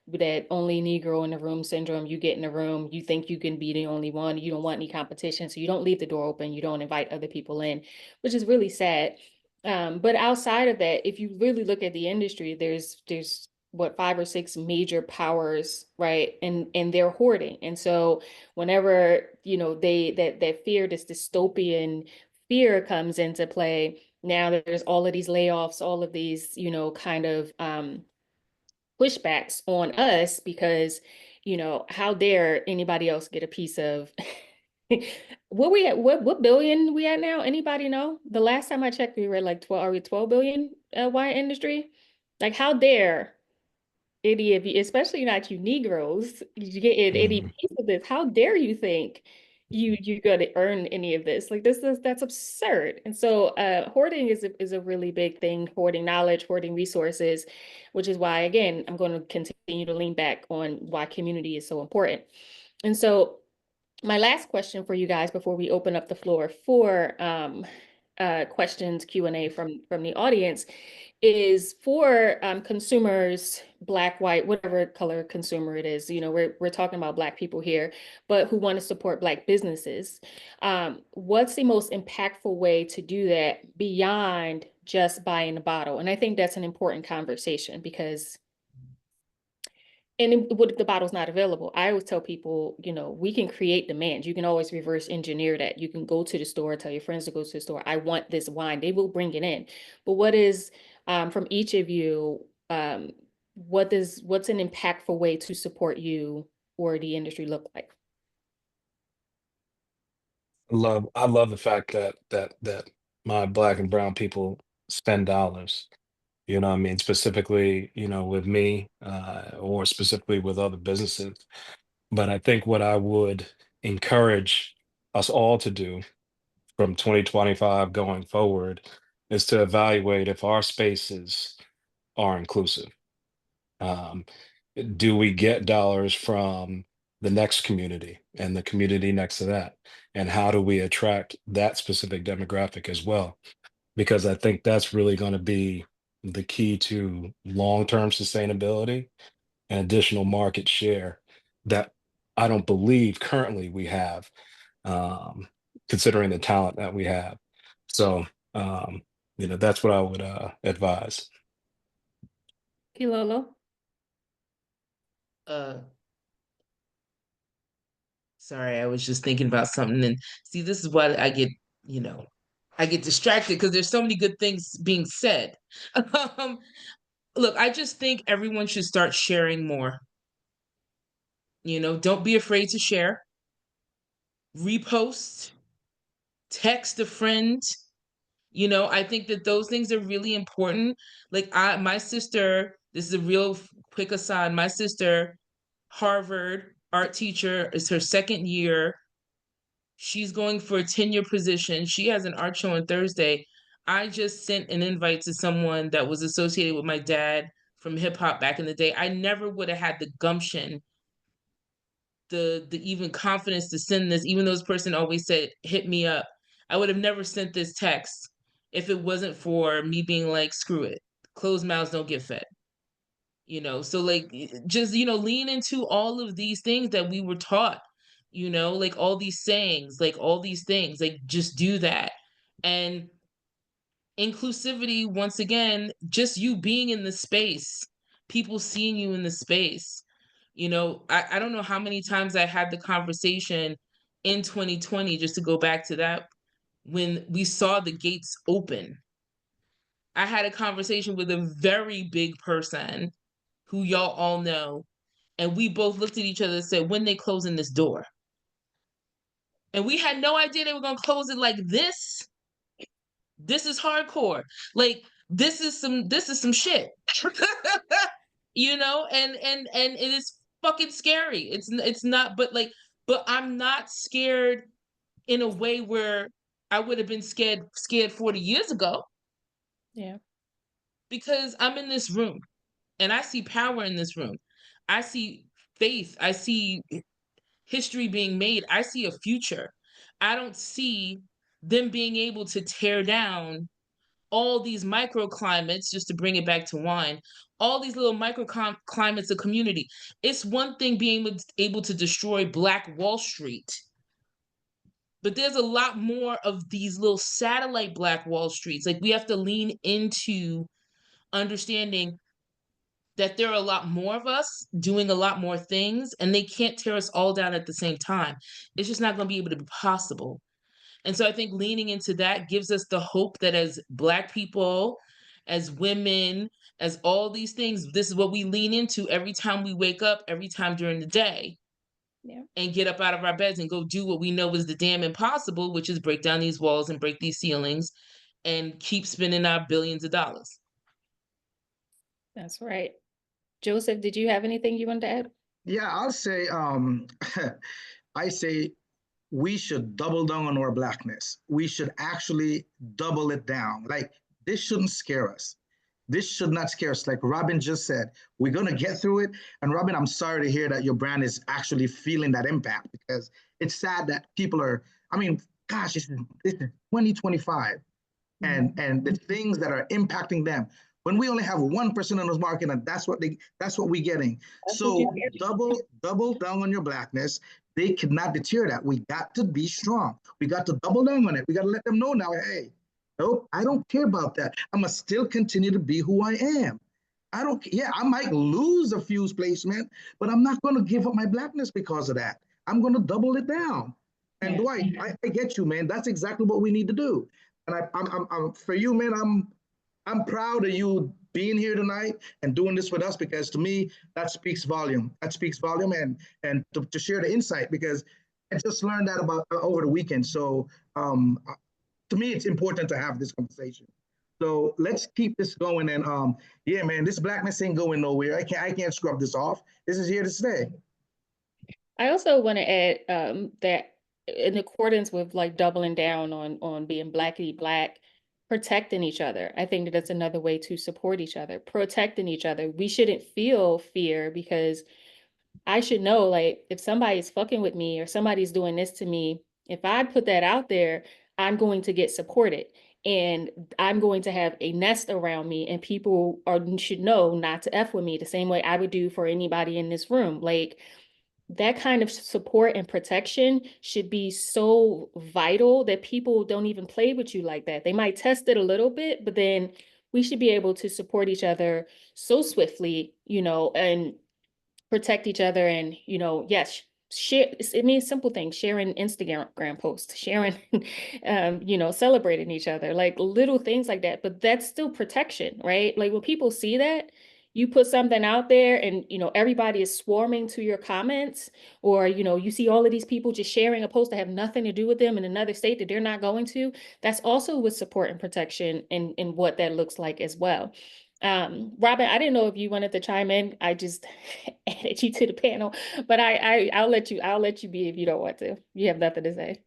that only Negro in the room syndrome. You get in a room, you think you can be the only one, you don't want any competition. So you don't leave the door open, you don't invite other people in, which is really sad. But outside of that, if you really look at the industry, there's what, 5 or 6 major powers, right? And they're hoarding. And so whenever they that fear, this dystopian fear comes into play, now there's all of these layoffs, all of these kind of pushbacks on us because how dare anybody else get a piece of what we at, what billion we at now? Anybody know? The last time I checked, we were like 12, are we 12 billion wine industry? Like how dare any of you, especially not you Negroes, you get any Mhm. piece of this. How dare you think you're gonna earn any of this? Like that's absurd. And so hoarding is a really big thing, hoarding knowledge, hoarding resources, which is why again I'm going to continue to lean back on why community is so important. And so my last question for you guys before we open up the floor for questions, Q&A from the audience is for consumers, Black, white, whatever color consumer it is. We're talking about Black people here, but who want to support Black businesses. What's the most impactful way to do that beyond just buying a bottle? And I think that's an important conversation because what if the bottle's not available? I always tell people, we can create demand. You can always reverse engineer that. You can go to the store, tell your friends to go to the store. I want this wine. They will bring it in. But what is, from each of you, what's an impactful way to support you or the industry look like? I love the fact that my Black and brown people spend dollars. You know what I mean? Specifically, with me, or specifically with other businesses. But I think what I would encourage us all to do from 2025 going forward is to evaluate if our spaces are inclusive. Um, do we get dollars from the next community and the community next to that? And how do we attract that specific demographic as well? Because I think that's really going to be the key to long-term sustainability and additional market share that I don't believe currently we have. Um, considering the talent that we have. So, that's what I would advise. Kilolo? Uh, Sorry, I was just thinking about something. And see, this is why I get distracted because there's so many good things being said. Um, Look, I just think everyone should start sharing more. Don't be afraid to share, repost, text a friend. I think that those things are really important. Like my sister, this is a real quick aside. My sister, Harvard art teacher, is her second year. She's going for a tenure position. She has an art show on Thursday. I just sent an invite to someone that was associated with my dad from hip hop back in the day. I never would have had the gumption, the even confidence to send this, even though this person always said, hit me up. I would have never sent this text if it wasn't for me being like, screw it. Closed mouths don't get fed. So like just lean into all of these things that we were taught, like all these sayings, like all these things, like just do that. And inclusivity, once again, just you being in the space, people seeing you in the space. I don't know how many times I had the conversation in 2020, just to go back to that, when we saw the gates open. I had a conversation with a very big person who y'all all know, and we both looked at each other and said, when they closing this door? And we had no idea they were gonna close it like this. This is hardcore. Like this is some shit. And it is fucking scary. It's not, but I'm not scared in a way where I would have been scared 40 years ago. Yeah. Because I'm in this room and I see power in this room. I see faith. I see history being made. I see a future. I don't see them being able to tear down all these microclimates, just to bring it back to wine, all these little microclimates of community. It's one thing being able to destroy Black Wall Street, but there's a lot more of these little satellite Black Wall Streets. Like, we have to lean into understanding that there are a lot more of us doing a lot more things, and they can't tear us all down at the same time. It's just not going to be able to be possible. And so I think leaning into that gives us the hope that as Black people, as women, as all these things, this is what we lean into every time we wake up, every time during the day. Yeah. And get up out of our beds and go do what we know is the damn impossible, which is break down these walls and break these ceilings and keep spending our billions of dollars. That's right. Joseph, did you have anything you wanted to add? Yeah, I'll say, I say we should double down on our Blackness. We should actually double it down. Like, this shouldn't scare us. This should not scare us. Like Robin just said, we're going to get through it. And Robin, I'm sorry to hear that your brand is actually feeling that impact, because it's sad that people are, I mean, gosh, it's 2025. And the things that are impacting them, when we only have 1% on this market, and that's what we're getting. So double down on your Blackness. They cannot deter that. We got to be strong. We got to double down on it. We got to let them know now, hey, nope, I don't care about that. I'm gonna still continue to be who I am. I don't, yeah, I might lose a fuse placement, but I'm not gonna give up my Blackness because of that. I'm gonna double it down. And Yeah. Dwight, I get you, man. That's exactly what we need to do. And I'm for you, man. I'm proud of you being here tonight and doing this with us, because to me that speaks volume. That speaks volume, and to share the insight, because I just learned that about over the weekend. So to me, it's important to have this conversation. So let's keep this going. And yeah, man, this Blackness ain't going nowhere. I can't scrub this off. This is here to stay. I also want to add that in accordance with like doubling down on being Blackity Black, protecting each other. I think that that's another way to support each other, protecting each other. We shouldn't feel fear, because I should know, like, if somebody's fucking with me or somebody's doing this to me, if I put that out there, I'm going to get supported, and I'm going to have a nest around me, and people should know not to F with me the same way I would do for anybody in this room. Like, that kind of support and protection should be so vital that people don't even play with you like that. They might test it a little bit, but then we should be able to support each other so swiftly, and protect each other. And, yes, share, it means simple things, sharing Instagram posts, sharing, celebrating each other, like little things like that. But that's still protection, right? Like when people see that, you put something out there and, everybody is swarming to your comments, or, you see all of these people just sharing a post that have nothing to do with them in another state that they're not going to. That's also with support and protection and what that looks like as well. Robin, I didn't know if you wanted to chime in. I just added you to the panel, but I'll let you be if you don't want to. You have nothing to say.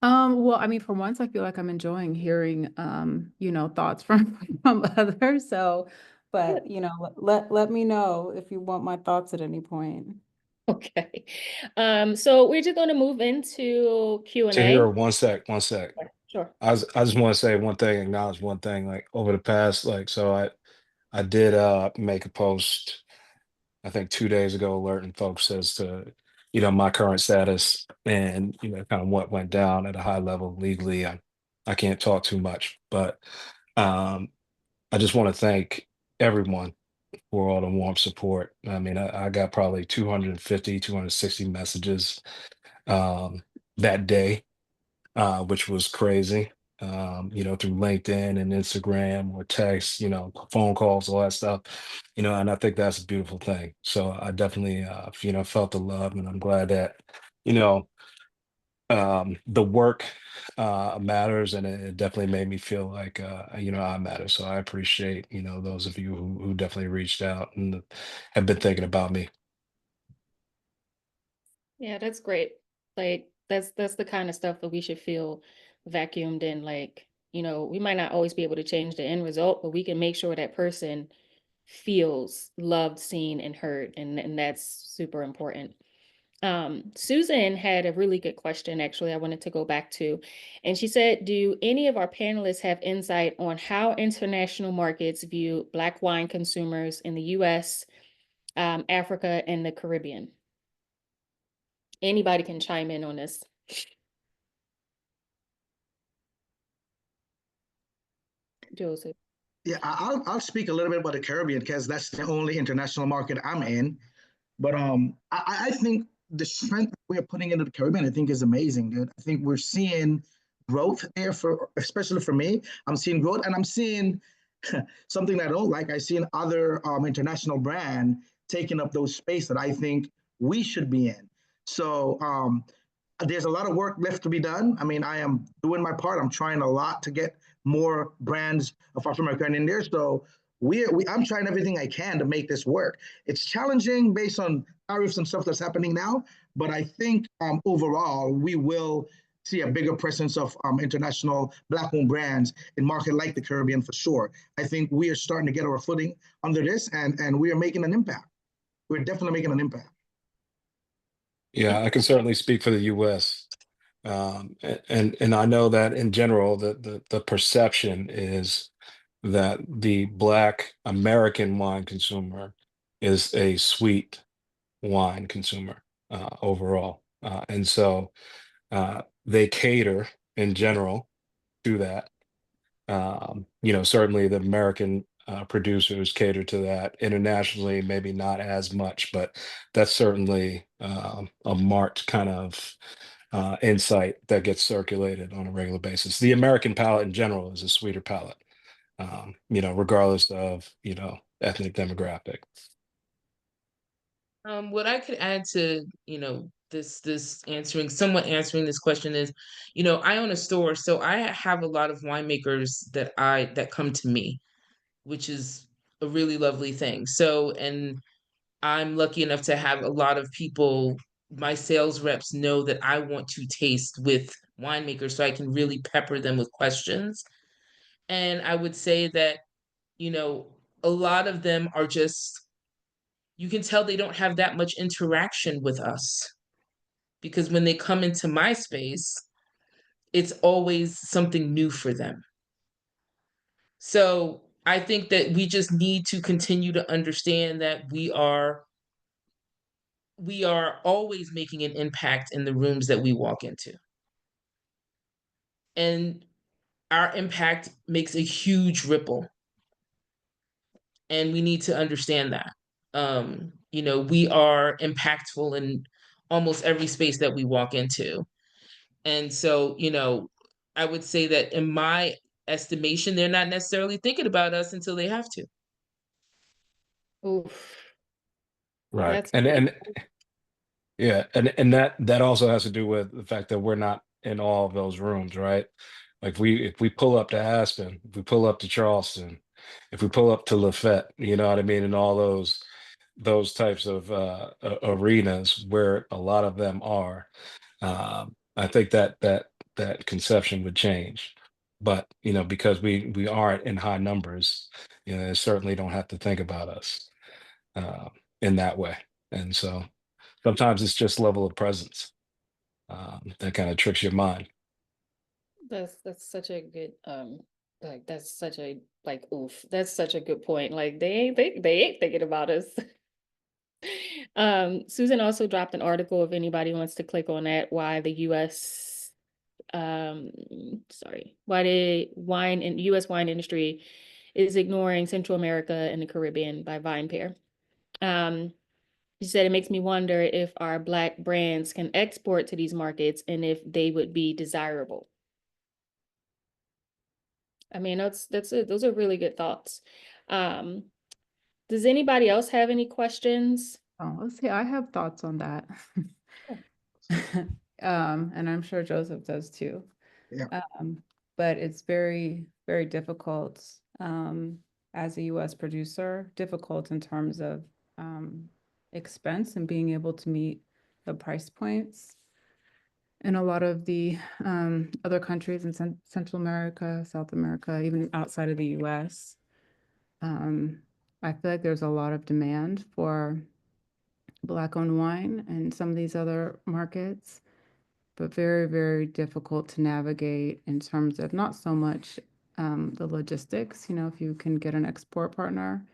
Well, I mean, for once, I feel like I'm enjoying hearing, thoughts from others. So, but let me know if you want my thoughts at any point. Okay. So we're just going to move into Q&A. Tahiirah, one sec. Sure. I just want to say one thing, acknowledge one thing. Like over the past, I did make a post, I think 2 days ago, alerting folks as to, my current status and, kind of what went down at a high level legally. I can't talk too much, but um, I just want to thank everyone for all the warm support. I mean, I got probably 250, 260 messages um, that day, which was crazy. Through LinkedIn and Instagram or text, phone calls, all that stuff, and I think that's a beautiful thing. So I definitely, felt the love, and I'm glad that, you know, the work matters, and it definitely made me feel like, I matter. So I appreciate, those of you who definitely reached out and have been thinking about me. Yeah, that's great. Like that's the kind of stuff that we should feel vacuumed in. Like, we might not always be able to change the end result, but we can make sure that person feels loved, seen, and heard. And that's super important. Susan had a really good question, actually, I wanted to go back to. And she said, do any of our panelists have insight on how international markets view Black wine consumers in the US, Africa, and the Caribbean? Anybody can chime in on this. Joseph. Yeah, I'll speak a little bit about the Caribbean because that's the only international market I'm in. But I think the strength we're putting into the Caribbean, I think, is amazing, dude. I think we're seeing growth there for, especially for me. I'm seeing growth, and I'm seeing something that I don't like. I seen other international brand taking up those space that I think we should be in. So there's a lot of work left to be done. I mean, I am doing my part. I'm trying a lot to get more brands of African American in there. So I'm trying everything I can to make this work. It's challenging based on tariffs and stuff that's happening now, but I think overall we will see a bigger presence of international Black-owned brands in market like the Caribbean for sure. I think we are starting to get our footing under this, and we are making an impact. We're definitely making an impact. Yeah, I can certainly speak for the U.S. And I know that in general, the perception is that the Black American wine consumer is a sweet wine consumer overall, and so they cater in general to that. Certainly the American producers cater to that. Internationally, maybe not as much, but that's certainly a marked kind of insight that gets circulated on a regular basis. The American palate in general is a sweeter palate, regardless of, ethnic demographic. What I could add to, this somewhat answering this question is, I own a store, so I have a lot of winemakers that come to me, which is a really lovely thing. So, and I'm lucky enough to have a lot of people, my sales reps know that I want to taste with winemakers, so I can really pepper them with questions. And I would say that, you know, a lot of them are just, you can tell they don't have that much interaction with us because when they come into my space, it's always something new for them. So I think that we just need to continue to understand that we are we are always making an impact in the rooms that we walk into. And our impact makes a huge ripple. And we need to understand that. We are impactful in almost every space that we walk into. And so, I would say that in my estimation, they're not necessarily thinking about us until they have to. Oof, Right. that's And pretty and yeah, and that also has to do with the fact that we're not in all of those rooms, right? Like if we pull up to Aspen, if we pull up to Charleston, if we pull up to Lafayette, you know what I mean, and all those types of arenas where a lot of them are, I think that conception would change. But because we aren't in high numbers, they certainly don't have to think about us uh, in that way. And so sometimes it's just level of presence that kind of tricks your mind. That's such a good like that's such a like oof, that's such a good point. Like they ain't thinking about us. Susan also dropped an article if anybody wants to click on that, why the US why the US wine industry is ignoring Central America and the Caribbean by Vine Pair. She said it makes me wonder if our Black brands can export to these markets and if they would be desirable. I mean, that's it. Those are really good thoughts. Does anybody else have any questions? Oh, let's see. I have thoughts on that. And I'm sure Joseph does too. Yeah. But it's very, very difficult as a US producer, difficult in terms of expense and being able to meet the price points. In a lot of the other countries in Central America, South America, even outside of the US, I feel like there's a lot of demand for Black-owned wine in some of these other markets, but very, very difficult to navigate in terms of not so much the logistics, if you can get an export partner,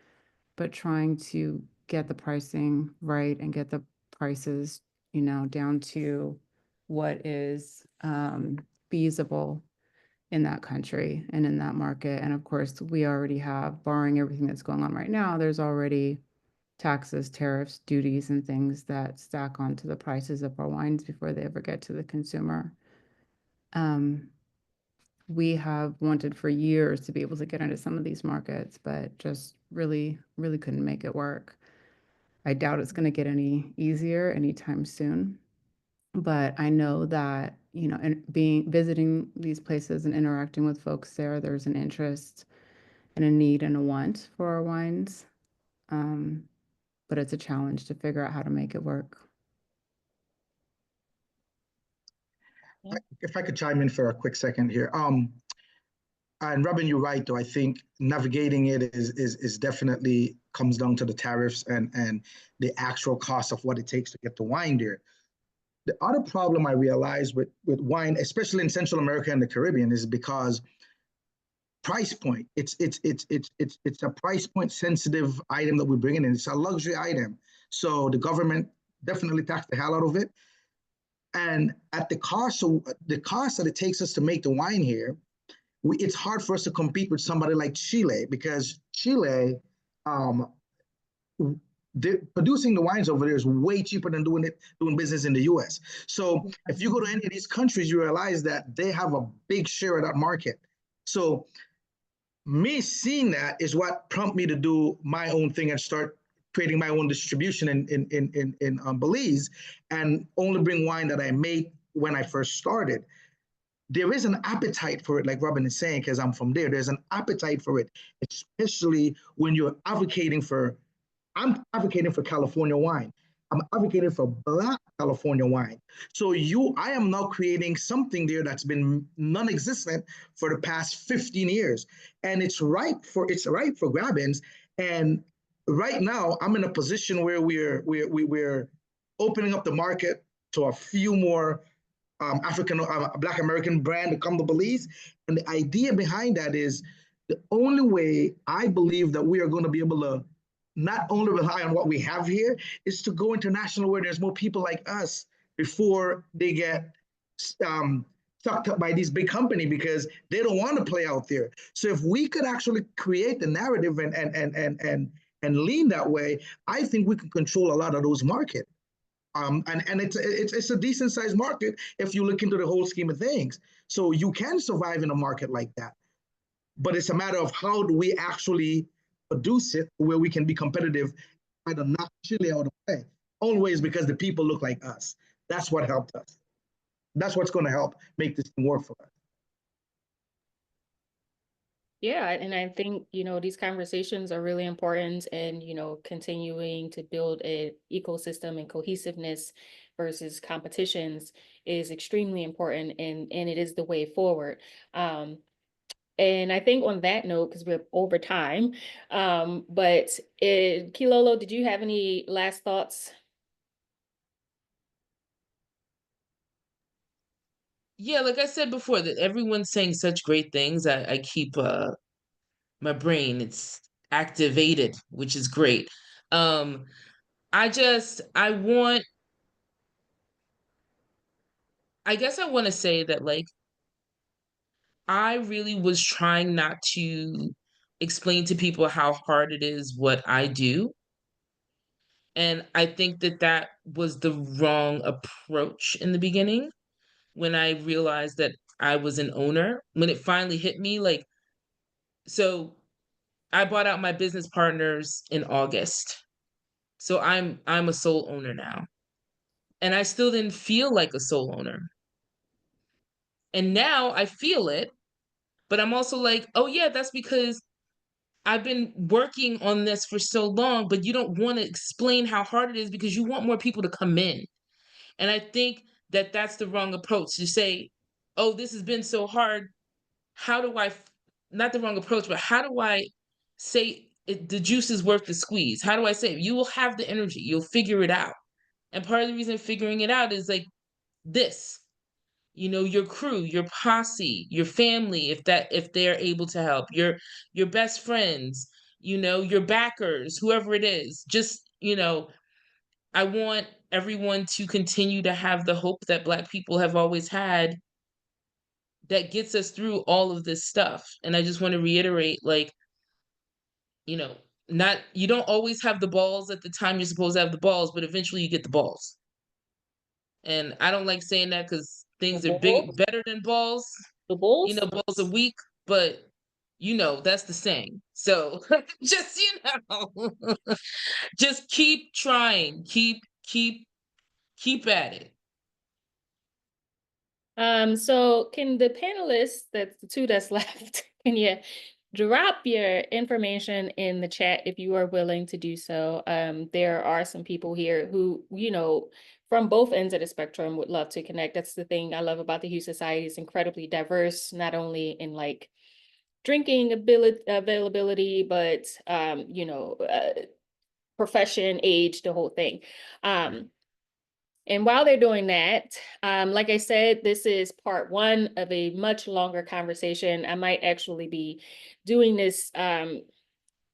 but trying to get the pricing right and get the prices, down to what is feasible in that country and in that market. And of course, we already have, barring everything that's going on right now, there's already taxes, tariffs, duties, and things that stack onto the prices of our wines before they ever get to the consumer. We have wanted for years to be able to get into some of these markets, but just really, really couldn't make it work. I doubt it's going to get any easier anytime soon. But I know that, and visiting these places and interacting with folks there, there's an interest and a need and a want for our wines. But it's a challenge to figure out how to make it work. If I could chime in for a quick second here. And Robin, you're right, though. I think navigating it is definitely comes down to the tariffs and the actual cost of what it takes to get the wine there. The other problem I realize with wine, especially in Central America and the Caribbean, is because price point. It's a price point sensitive item that we're bringing in. It's a luxury item, so the government definitely tax the hell out of it. And at the cost that it takes us to make the wine here, it's hard for us to compete with somebody like Chile, because Chile, producing the wines over there is way cheaper than doing business in the US. So if you go to any of these countries, you realize that they have a big share of that market. So me seeing that is what prompted me to do my own thing and start creating my own distribution in Belize, and only bring wine that I made when I first started. There is an appetite for it, like Robin is saying, because I'm from there. There's an appetite for it, especially when you're advocating for. I'm advocating for California wine. I'm advocating for Black California wine. So I am now creating something there that's been non-existent for the past 15 years, and it's ripe for grabbings. And right now, I'm in a position where we're opening up the market to a few more Black American brand to come to Belize. And the idea behind that is the only way I believe that we are going to be able to not only rely on what we have here, is to go international where there's more people like us before they get sucked up by these big companies because they don't want to play out there. So if we could actually create the narrative and lean that way, I think we can control a lot of those markets. And it's a decent sized market if you look into the whole scheme of things. So you can survive in a market like that, but it's a matter of how do we actually produce it where we can be competitive, try to knock Chile out of the way. Always because the people look like us. That's what helped us. That's what's going to help make this thing work for us. Yeah, and I think, these conversations are really important, and, continuing to build an ecosystem and cohesiveness versus competitions is extremely important, and it is the way forward. And I think on that note, because we're over time, but Kilolo, did you have any last thoughts? Yeah, like I said before, that everyone's saying such great things. I keep my brain, it's activated, which is great. Um, I guess I want to say that, like, I really was trying not to explain to people how hard it is what I do. And I think that that was the wrong approach in the beginning when I realized that I was an owner. When it finally hit me, like, so I bought out my business partners in August. So I'm a sole owner now. And I still didn't feel like a sole owner. And now I feel it, but I'm also like, oh yeah, that's because I've been working on this for so long, but you don't want to explain how hard it is because you want more people to come in. And I think that that's the wrong approach to say, oh, this has been so hard. How do I, not the wrong approach, but how do I say the juice is worth the squeeze? How do I say it? You will have the energy, you'll figure it out. And part of the reason figuring it out is like this, your crew, your posse, your family, if they're able to help, your best friends, your backers, whoever it is. Just, I want everyone to continue to have the hope that Black people have always had that gets us through all of this stuff. And I just want to reiterate, like, you know, not you don't always have the balls at the time you're supposed to have the balls, but eventually you get the balls. And I don't like saying that because The things are Bulls? better than balls. The Bulls? Balls a week, but that's the saying. So just just keep trying, keep at it. So can the panelists, that's the two that's left, can you drop your information in the chat if you are willing to do so? There are some people here who, from both ends of the spectrum would love to connect. That's the thing I love about the Hue Society. It's incredibly diverse, not only in like drinking availability, but profession, age, the whole thing. And while they're doing that, like I said, this is part one of a much longer conversation. I might actually be doing this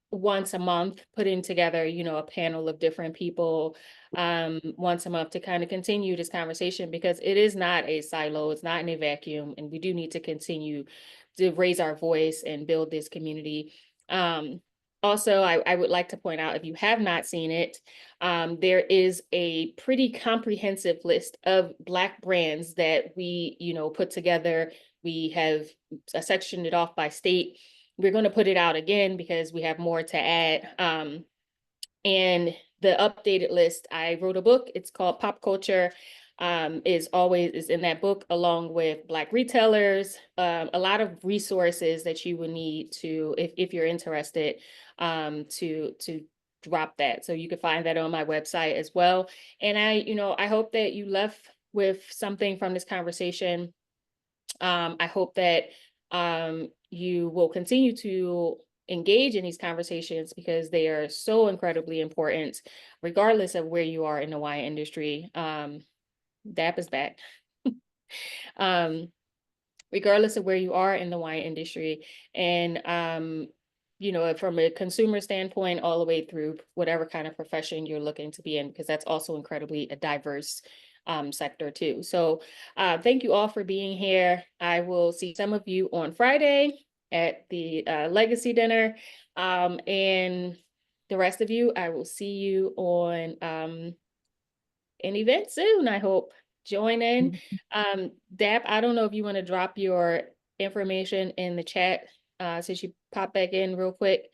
once a month, putting together, a panel of different people once a month to kind of continue this conversation, because it is not a silo, it's not in a vacuum, and we do need to continue to raise our voice and build this community. Also, I would like to point out, if you have not seen it, there is a pretty comprehensive list of Black brands that we, put together. We have sectioned it off by state. We're going to put it out again because we have more to add. And the updated list, I wrote a book. It's called Pop Culture. Is in that book, along with Black retailers, a lot of resources that you would need to, if you're interested, to drop that. So you can find that on my website as well. And I hope that you left with something from this conversation. I hope that you will continue to engage in these conversations, because they are so incredibly important, regardless of where you are in the wine industry. DAP is back. Regardless of where you are in the wine industry. And you know, from a consumer standpoint, all the way through whatever kind of profession you're looking to be in, because that's also incredibly a diverse sector too. So thank you all for being here. I will see some of you on Friday at the legacy dinner. And the rest of you, I will see you on an event soon, I hope. Join in. Dap, I don't know if you want to drop your information in the chat since you pop back in real quick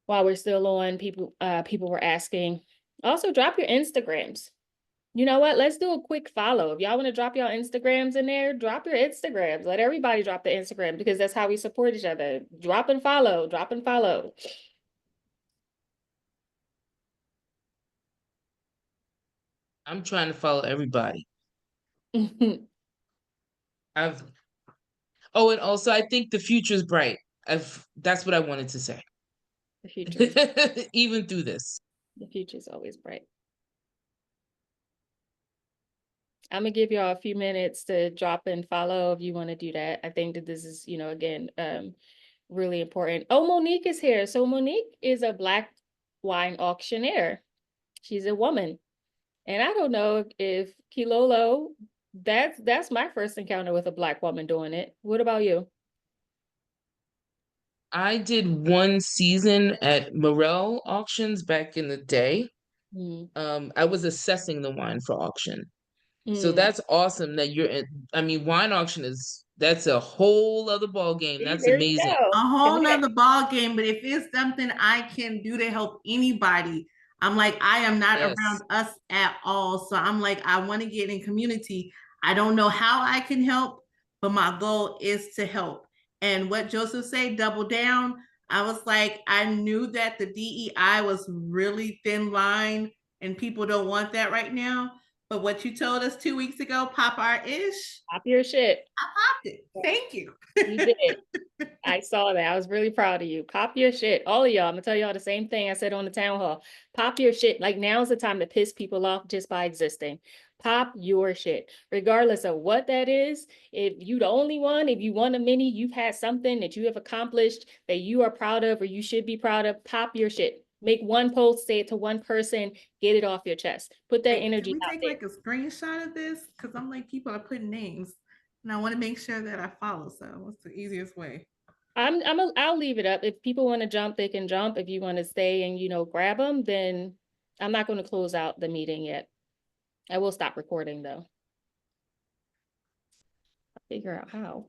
while we're still on. People were asking. Also, drop your Instagrams. You know what? Let's do a quick follow. If y'all want to drop your Instagrams in there, drop your Instagrams. Let everybody drop the Instagram because that's how we support each other. Drop and follow. Drop and follow. I'm trying to follow everybody. I've Oh, and also I think the future is bright. That's what I wanted to say. The future, Even through this. the future is always bright. I'm gonna give y'all a few minutes to drop and follow if you want to do that. I think that this is, you know, again, really important. Oh, Monique is here. So Monique is a Black wine auctioneer. She's a woman. And I don't know if Kilolo, that's my first encounter with a Black woman doing it. What about you? I did one season at Morel auctions back in the day. Mm. I was assessing the wine for auction. So Mm. that's awesome that you're in. I mean, wine auction that's a whole other ball game. See, That's there you amazing. go. A whole Connect. nother ball game. But if it's something I can do to help anybody, I'm like, I am not Yes. around us at all. So I'm like, I want to get in community. I don't know how I can help, but my goal is to help. And what Joseph said, double down. I was like, I knew that the DEI was really thin line and people don't want that right now. But what you told us 2 weeks ago, pop our ish, Pop your shit. I popped it. Thank you. You did. I saw that. I was really proud of you. Pop your shit. All of y'all. I'm gonna tell y'all the same thing I said on the town hall. Pop your shit. Like now's the time to piss people off just by existing. Pop your shit. Regardless of what that is. If you the only one, if you won a mini, you've had something that you have accomplished that you are proud of or you should be proud of, pop your shit. Make one post, say it to one person, get it off your chest. Put that Wait, energy can we out take there. like a screenshot of this? Because I'm like, people are putting names, and I want to make sure that I follow. So, what's the easiest way? I'll leave it up. If people want to jump, they can jump. If you want to stay and, you know, grab them, then I'm not going to close out the meeting yet. I will stop recording though. I'll figure out how.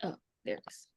Oh, there it is.